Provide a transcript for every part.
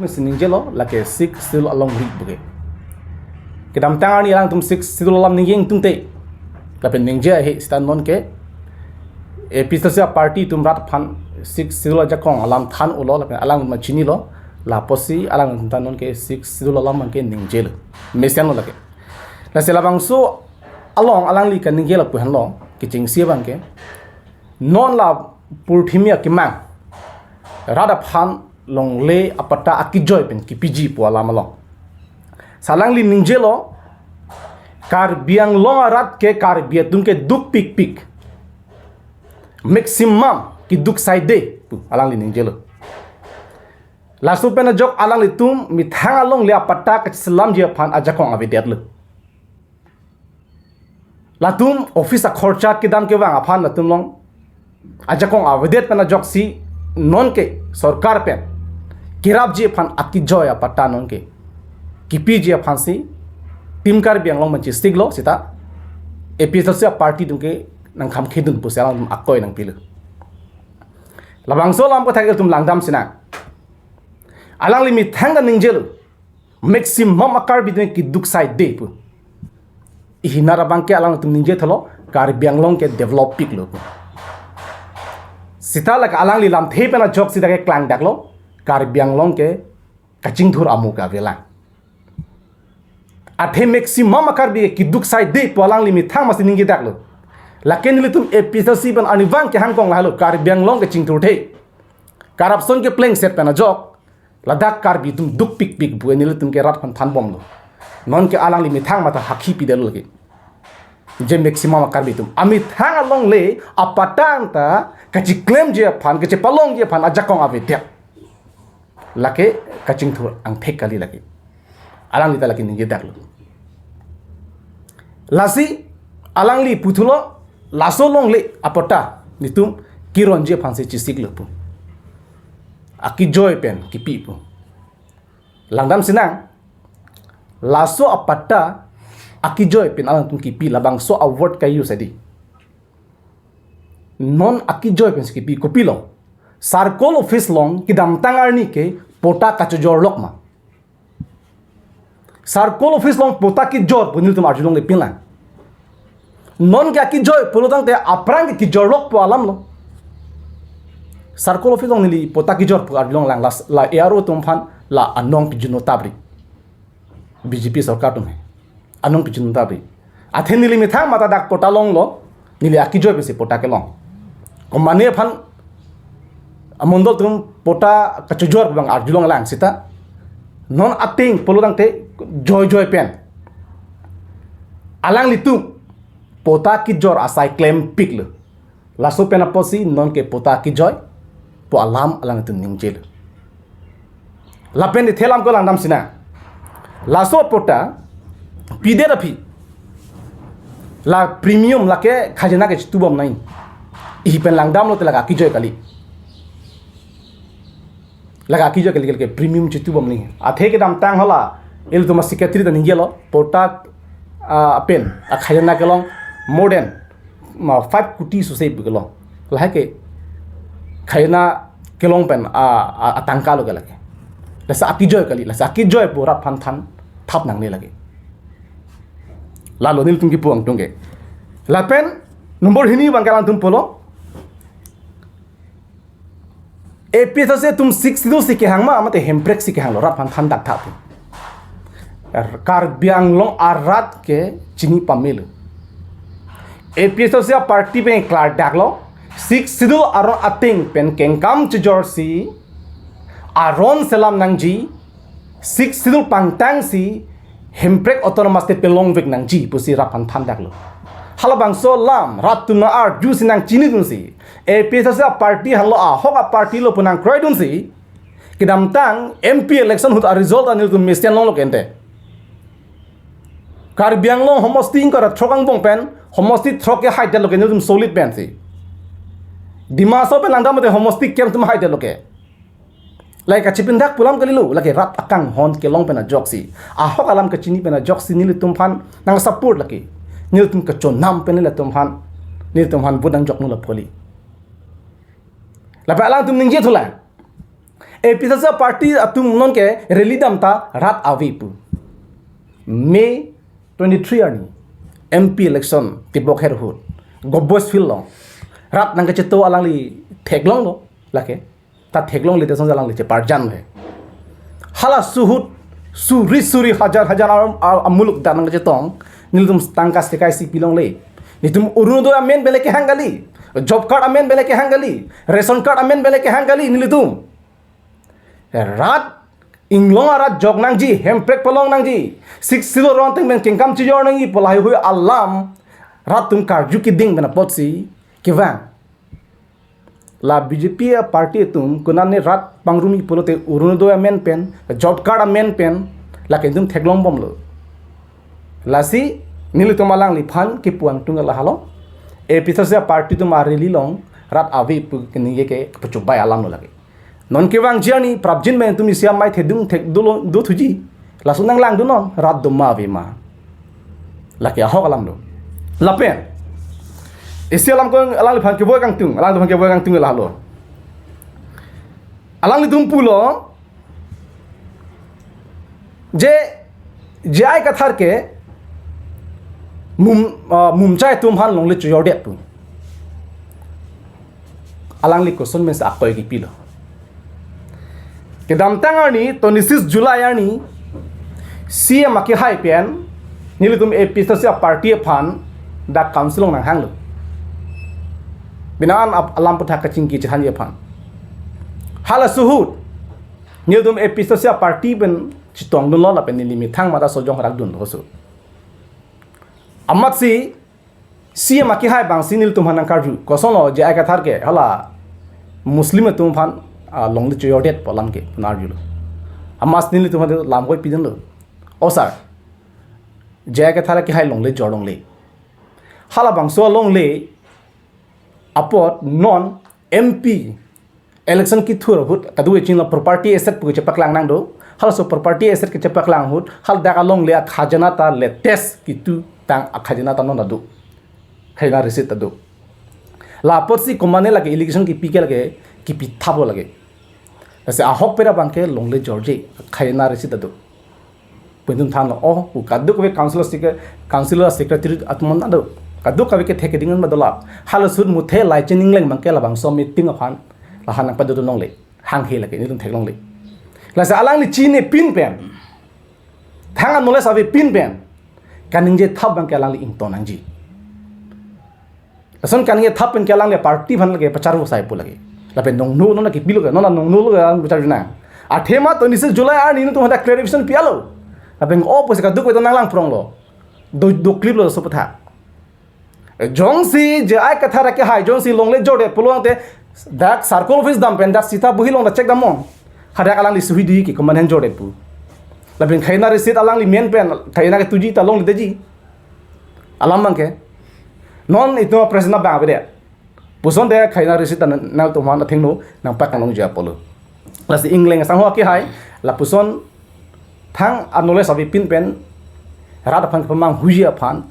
में सिंजे लो लगे सिक सिल along rik buke kedam tangan ni lang tum sik sidul lam ning tung te tapi ningje he stan non ke episode party tum rat phan sik sidul ja kong alam than ulo la alang ma chini lo la posi alang tan non ke sik sidul lam man ke ningje lo mesian lo lake la sela bangso along alang li kan ningje la pu han lo ki ching sia bang ke non la purthimia ki mang rada phan long le apata akijoy pen ki piji pu alam lo salang li ningje lo kar biang long arat ke kar biatung ke duk pik pik maximum ki duk side alang li ningje lo la su pen jok alang li tum mi thang along le apata ke salam je phan ajakong avidet lo la tum office a khorcha ki dam ke wang aphan la tum long ajakong avidet pen jok si non ke sarkar pen kirap je phan akijoy apata non ke kipi je phansi timkar biang long manchi stiglo sita episode se party tum ke nang kham khedun pu selang akoi nang pilu labang so lam ko thagel tum langdam sina alang limi thang da ningjel maximum akar bidne ki duk side de pu ihinara bang ke alang tum ningje thalo kar biang long ke develop pik lo sita lak alang li lam the pena jok sita ke klang daklo kar biang long ke kaching dhur amu ka vela athe maximum akar bi ki duk sai de polang limi thang mas ningi daklo laken li tum episode si ban aniwang ke hangkong la halo kar biang long ke chingthur the corruption ke playing set pena jok ladak kar bi tum duk pik pik bu ni li tum ke rat phan than bom lo non ke alang limi thang mata hakhi pi del ke je maximum akar bi tum ami thang along le apatang ta kachi claim je phan ke che palong je phan ajakong avidya lake kaching thur ang thek kali lake alang li ta lake ninge daklo lasi alang li puthulo laso long le apota nitum kiron je phanse chisik lopu aki joy pen ki pi pu langdam sinang laso apata aki joy pen alang tum ki pi labang so award ka use adi non aki joy pen ki pi kopi lo sarkol office long ki dam tangar ni ke pota kachojor lokma sarkol office long pota ki jor bunil tum arjulong le pinlang non kya ki joy polotang te aprang ki jor lok po alam lo sarkol office long nili pota ki jor po arjulong lang la ero tum phan la anong pijuno tabri BJP sarkar tum hai anong pijuno tabri athen nili mi thang mata dak pota long lo nili aki joy pe se pota ke long komane phan amondol tum pota kachojor bang arjulong lang sita non ating polodang te joy pen alang litu pota ki jor asai claim pikle laso pen aposi non ke pota ki joy po alam alang tu ningjel lapen di thelam ko langdam sina laso pota pide rapi la premium la ke khajana ke tubam nain i pen langdam lo te laga ki joy kali laga ki joy kali ke premium chitu bam ni athe ke dam tang hola il tu masikatri da ningjelo pota pen a khajana ke long modern ma 5 kuti su sei buglo la ke khajana ke long pen a tangka lo ke lage la sa ki joy kali la sa ki joy pura phan than thap nang ne lage la lo nil tum ki puang tung ke la pen number hini bang kalang tum polo episode se tum 6 do si ke hangma amate hemprek si ke hanglo rap phan than dak thap kar biang long arat ke chini pamil episode se party pe klar daklo 6 sidul aron ating pen kengkam chujorsi aron selam nangji 6 sidul pangtang si hemprek autonomous te pelong vek nangji pusi rap phan than daklo halabang so lam ratuna ar juice nang chini dun si episode se party halo a hoga party lo punang kroy dun si kidam tang MP election hut a result anil tu mestian long lo kente kar biang long homosti kara thokang bong pen homosti throke haide lo kenil tum solid pen si dimaso pen langdam te homosti kem tum haide lo ke like a chipindak pulam kalilu like rat akang hon ke long pen a joksi a hok alam ka chini pen a joksi nil tum phan nang support laki nil tum ka chon nam pen le tum phan nil tum han budang jok nu la pholi la pa alang tum ningje thula episode party तुम non के rally दमता रात आवी पु मे 23 ani MP election tibok her hut gobos fil long rat nang ke to alang li theklong lo lake ta theklong li te song alang li che parjan he hala suhut suri hajar amuluk danang ke tong nilum tangkas te kai si pilong le nitum uruno do amen bele ke hangali job card amen bele ke hangali ration card amen bele ke hangali nilitum rat inglong arat jog nang ji hemprek polong nang ji 6 silo ron teng men kingkam chi jor nang gi polai hui alam rat tum karju ki ding bena potsi kiwang la BJP party tum kunan ne rat pangrumi polote uruno do amen pen job card amen pen la kendum theklong bom lo lasi nilu tumalang li phan ki puang tunga la halo episode party tum arili long rat avi pu kini ke puchubai alam lo lagi non kewang jani prabjin men tumi siam mai thedung thek do thuji la sunang lang du non rat do ma vi ma la ke ho alam do la pen isialam ko alang li phan ke boy kang tung alang do phan ke boy kang tung la lo alang li tum pulo je jai kathar ke mumchai tum han long le chyordet pu alang li koson men sa akoy ki pilo kedam tangani 26 Julai ani CM aki hai pen nilitum episode party phan da council nang hang lo binaan alam putha kaching ki chahan ye phan hala suhut nilitum episode party ben chitong dun lo la pen limi thang mata sojong rak dun hosu amat si CM aki hai bang sinil tum hanang karju kosono je ai ka thar ke hala muslim tum phan long le choyodet polam ke punar julo amas nili tumade lam koi pidin lo o sir jaya ka thara ki hai long le jorong le hala bang so long le apot non MP election ki thur hut kadu chin la property asset pu che paklang nang do hala so property asset ke che paklang hut hal da ka long le khajana ta le test ki tu tang khajana ta non adu khaina receipt adu la apot si komane lage election ki pike lage ki pithabo lage ऐसे आहक पेरा बांके लोंगले Jorge खायना रेसी तदो पेंदुम थानो ओ कद्दु कबे councillor secretary अतमन दो कद्दु कबे के थेके दिंगन बदला हाल सुद मुथे लाइचनिंग लेंग बांके लाबांग सो मीटिंग अफान लाहान पदु दो नोंगले हांग हे लगे निदुम थेगलोंगले लासे अलांग नि चीने पिन पेन थांगा नॉलेज अबे पिन पेन कानिंजे थब बांके अलांग इंग तो नंजी लसन कानिंगे थब पेन के अलांग ले पार्टी फन लगे 50 वो साइपो लगे lape nong nu nona ki pilo ka nona nong nu lo ka bicar na athema 26 Julai ani nu to hada clarification pialo lape o pose ka duk ko nang lang prong lo do clip lo so patha jong si je ai katha ra ke hai jong si long le jode pulong te that circle office dam pen that sita buhi long da check dam hada alang li suhi di ki ko man jode pu lape khaina receipt alang li men pen khaina ke tuji ta long le deji alam mang ke non ito president ba be puson de khaina receipt na to man thing no nang pak nang ja polo las ingleng sang ho ki hai la puson thang anole sabi pin pen rada phan pamang huja phan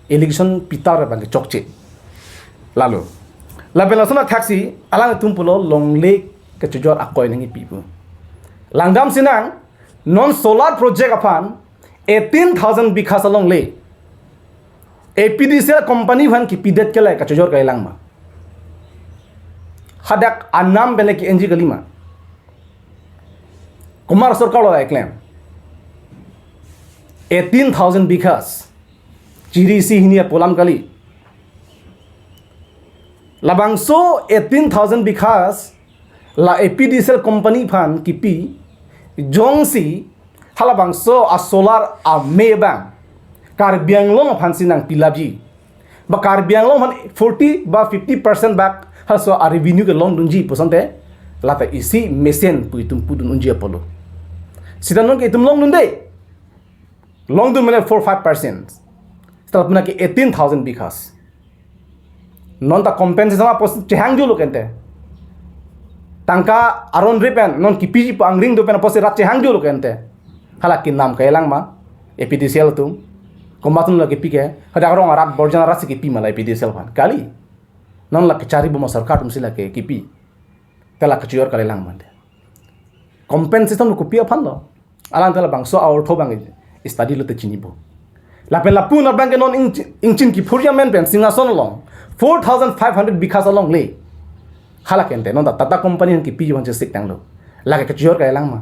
election pitar bang chokche lalu la belasona taxi alang tum pulo long le ke chujor akoy nang pipu langdam sinang non solar project aphan 18000 bikhas along le APDCL company bhan ki pidet ke la ka chujor kai lang ma hadak anam bele ki enji galima kumar sarkar la claim 18000 bighas GDC hinia polam kali labangso 18000 bighas la APDCL company phan kipi jongsi halabangso a solar a mebang karbianglong phan sinang pilabji ba karbianglong phan 40 ba 50% back haso a revenue ke long dunji posante lata isi mesen puitum pudun unji apolo sidanon ke itum long dunde long dun mane 4-5% setelah puna ke 18000 bighas non ta compensation ma pos chehang julu kente tangka aron repen non ki piji pa angring do pen pos rat chehang julu kente halakin nam kailang ma APDCL tum komatun lagi pike hada rong arat borjana rasi ki pi mala APDCL phan kali non la kecari bomo sarkar tum sila ke kipi tela kecior kali lang mande compensation ko pia phan lo alang tala bang so our tho bang study lo te chini bo la pen la pu na bang non inchin ki phuria men pen singason long 4500 bikhas along le hala kente non da tata company ki pi wan je sik tang lo la ka chyor ka lang ma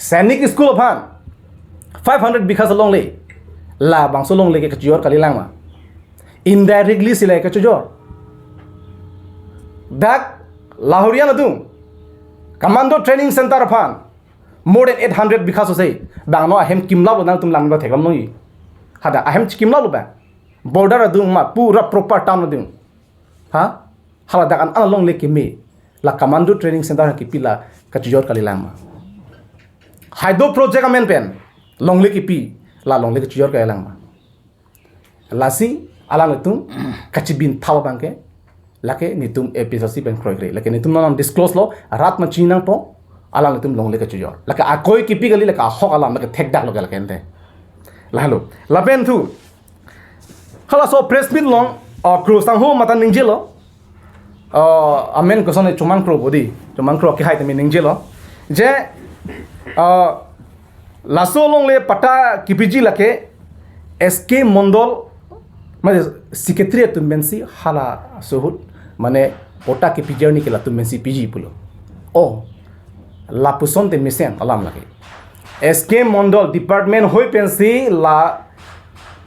sainik school phan 500 bikhas along le la bang so long le ka chyor ka lang ma indirectly sila ka chyor dak lahorian adung commando training center phan more than 800 bikhas say bang no ahem kimla lo nang tum lang ba thekam noi hada ahem kimla lo ba border adung ma pura proper town adung ha hala dak an long le kimi la commando training center ki pila ka chyor ka lang ma hydro project amen pen long le ki pi la long le ka chyor ka lang ma lasi alang tum kachibin thaw bangke lake nitum episode pen kroy kre lake nitum non disclose lo rat ma chinang po alang nitum long le ka chyor lake a koi ki pi gali lake a hok alam lake thek dak lo gal kente la halo la pen thu khala so press meet long cross sang ho mata ningjelo amen ko sone chumang kro bodi chumang kro ki hai te ningjelo je laso long le pata kipiji lake SK Mondol মানে secretary tu mensi hala sohut মানে pota ke pijani ke la tu mensi piji pulo o la puson te mesen alam lage SK Mondol department hoi pensi la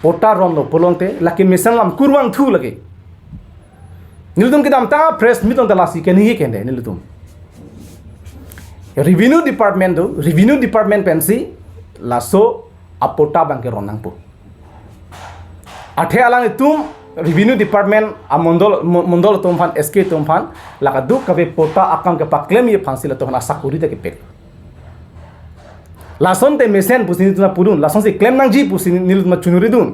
pota ron lo polonte la ke mesen lam kurwang thu lage niludum ke dam ta press miton ta la si ke ni ke ne niludum revenue department pensi la so apota bangke ronang po athe alang tum revenue department a mondol tum fan SK tum fan laka du kabe pota akam ke paklem ye phansi la to na sakuri te ke pek lason te mesen pusini tuna purun lason se claim nang ji pusini nil ma chunuri dun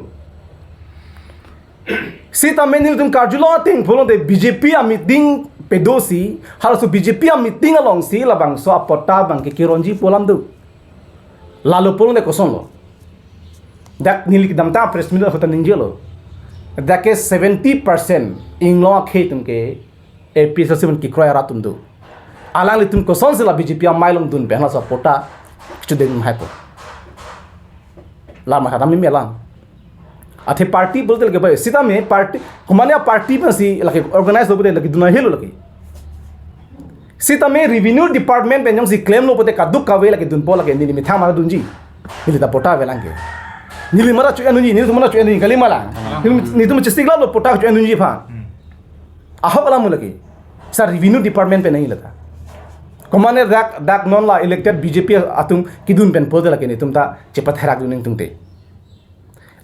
sita menil tum karjulo ting pholon de BJP a meeting pedosi halasu BJP a meeting along si la bang so pota bang ke kironji polam du lalo polon de koson lo dak nilik damta press meet hota ninjelo dake 70% inglo khetum ke episode 7 ki kroya ratum du alang litum ko son sila BJP mailong dun behna sa pota chuden hai po la ma hadami melang athe party bolte lage bhai sida me party humania party pasi lage organize lobe lage duna helo lage sida me revenue department benjong si claim lo pote kaduk ka we lage dun po lage ni mitha mara dunji nilita pota velange nili mara chu enunji nili tumana chu enunji kali mala ni tum chistigla lo pota chu enunji pha aho kala mulaki sir revenue department pe nahi lata komane dak non la elected BJP atum kidun pen pode lake ni tum ta chepat herak duning tungte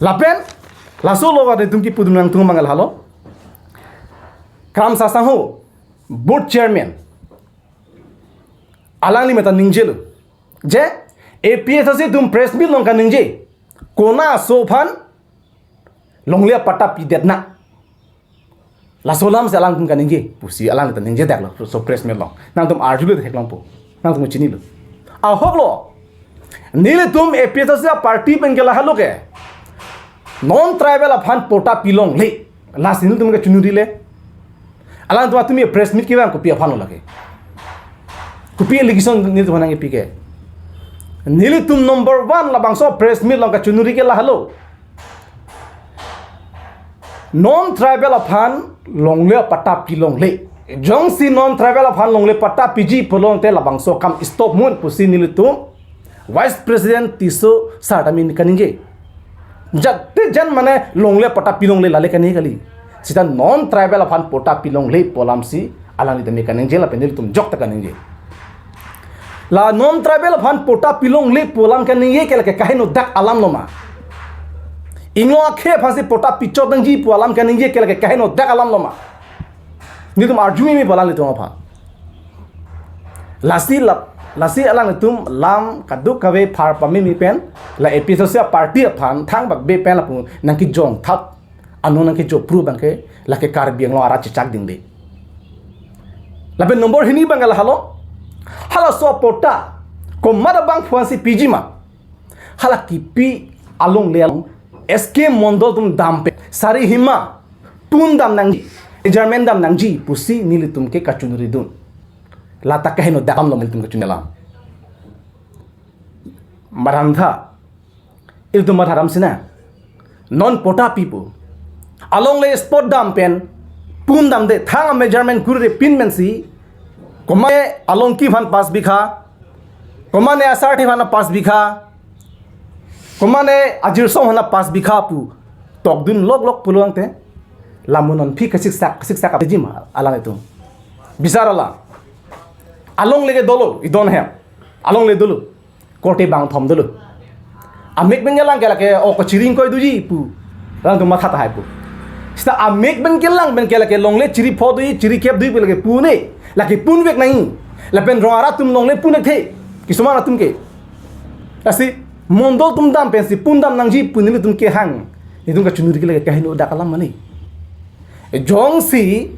lapen laso lo wa tum ki pudunang tung mangal halo kram sasang ho board chairman alang li meta ningjelu je APS ase tum press meet long ka ningje kona sofan longlia pata pidetna la solam se alang tum kaninge pusi alang ta ninge dak lo so press me long nang tum arjube thek long po nang tum chini lo a hoklo nile tum APS party bengela halo ke non tribal afan pota pilong le la sin tum ke chunuri le alang tum tumi press meet kiwa ko pia phano lage ko pia ligison ni tum hanange pike nili tum number 1 la bangso press meet long ka chunuri ke la halo non tribal afan longle pata pilong le jong si non tribal afan longle pata piji polong te la bangso kam stop mun pusi nili tum vice president tiso satamin kaninge jatte jan mane longle pata pilong le lale kani kali sita non tribal afan pota pilong le polam si alani de kaninge la penil tum jok ta kaninge la non tribal afan pota pilong le polam kaninge ke la kahino dak alam no ma ingo akhe phasi pota pichot dangji polam kaninge ke la kahino dak alam no ma ni tum arjumi mi bolang le tum pha lasi alang tum lam kaduk kawe phar pami mi pen la episode se party phan thang bak be pen la pu nang ki jong thap anu nang ki jo pru bang ke la ke kar biang lo ara chichak ding de la be number hini bangal halo hala so pota ko mada bang phuasi piji ma hala ki pi along le SK Mondol tum dam pe sari hima tun dam nang German dam nang ji pusi nili tum ke kachunuri dun lata kahino dakam lo mil tum kachunela marantha itu matharam sina non pota people along le spot dam pen pun dam de thang measurement kure pin men si komane along ki van 5 bikha komane asar the van 5 bikha komane ajir so hana 5 bikha pu tok dun lok puluang te lamunon phi ka siksak ka jima ala itu bisarala along lege dolo idon he along le dolo kote bang thom dolo amek bengelang kala ke o ko chiring koy duji pu rang to matha ta hai pu sta amek bengelang ben kala ke long le chiri pho dui chiri kep dui pele ke pu ne la ke pun vek nahi la ben roara tum long le pu ne the kisuma tum ke asi mondol tum dam pensi pun dam nang ji pu ne tum ke hang idung ka chunuri ke le ka hinu da kalam mani jong si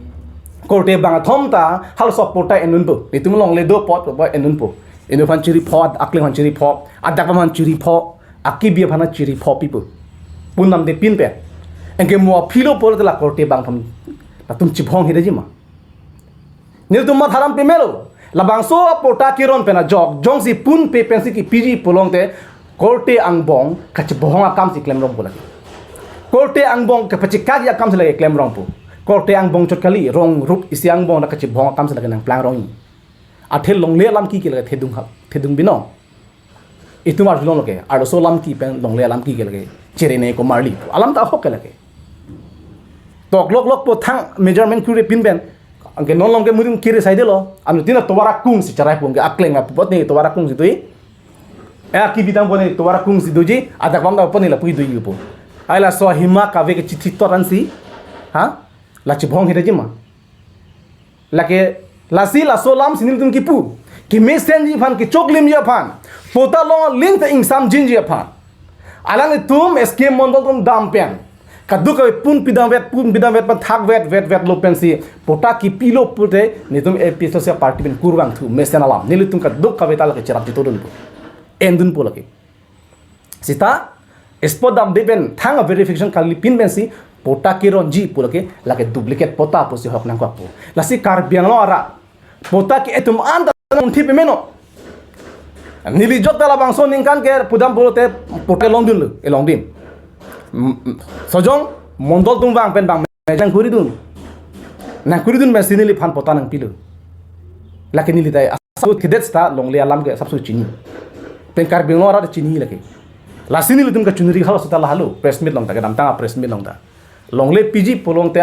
kote bang thom ta hal so pota enun pu itum long le do pot bo enun pu inu fan chiri pho akle fan chiri pho adak fan chiri pho akibia phana chiri pho pipu punam de pin pe engke mo philo por de la kote bang thom ta tum chi phong hide jima nil tum ma tharam pe melo la bang so pota kiron pe na jong si pun pe pensi ki piji polong te kote ang bong ka chi bohong akam si klem rong bola kote ang bong ka pachi ka ya kam se lage klem rong pu kote ang bong chot kali rong rup isiang bong na ka chi bohong akam se lage nang plang rong athel long le lam ki ke lage thedung bino itu mar long lage ar so lam ki pen long le lam ki ke lage chere ne ko marli alam ta hok ke lage tok lok po thang measurement kure pin ben angke non long ke murim kire sai de lo anu tina towara kung si charai pung ke akle nga pot ne towara kung si dui ki bidang bone towara kung si doji adak bam da poni la pui dui po ai la so hima ka ve ke chithi toran si ha la chi bhong hide jima la ke la si la so lam sinil tum ki pu ki me sen ji phan ki choklim ya phan pota long link ta insam jin ji phan alang tum escape mondol tum dam pen kadu ka pun bidang vet pan thak vet lo pen si pota ki pilo pute ni tum episode se party ben kurwang thu me sen alam nil tum ka duk ka vetal ke chirap jitodun pu endun pu lagi sita spot dam deben thang verification kali pin ben si pota ki ronji pu lagi lage duplicate pota pu si hok nang ko pu la si kar biang lo ara pota ki etum anda thi pe meno nili jok tala bang so ningkan ke pudam polote pota long dun e long dim sojong mondol tum bang pen bang jang kuridun na kuridun ben sinili phan pota nang pilu lake nili dai asu kidet sta long le alam ke sabsu chini pen kar biang lo ara chini lake la sinili tum ka chunuri halo sota la halo press meet long ta ke dam ta press meet long ta long le pg polong te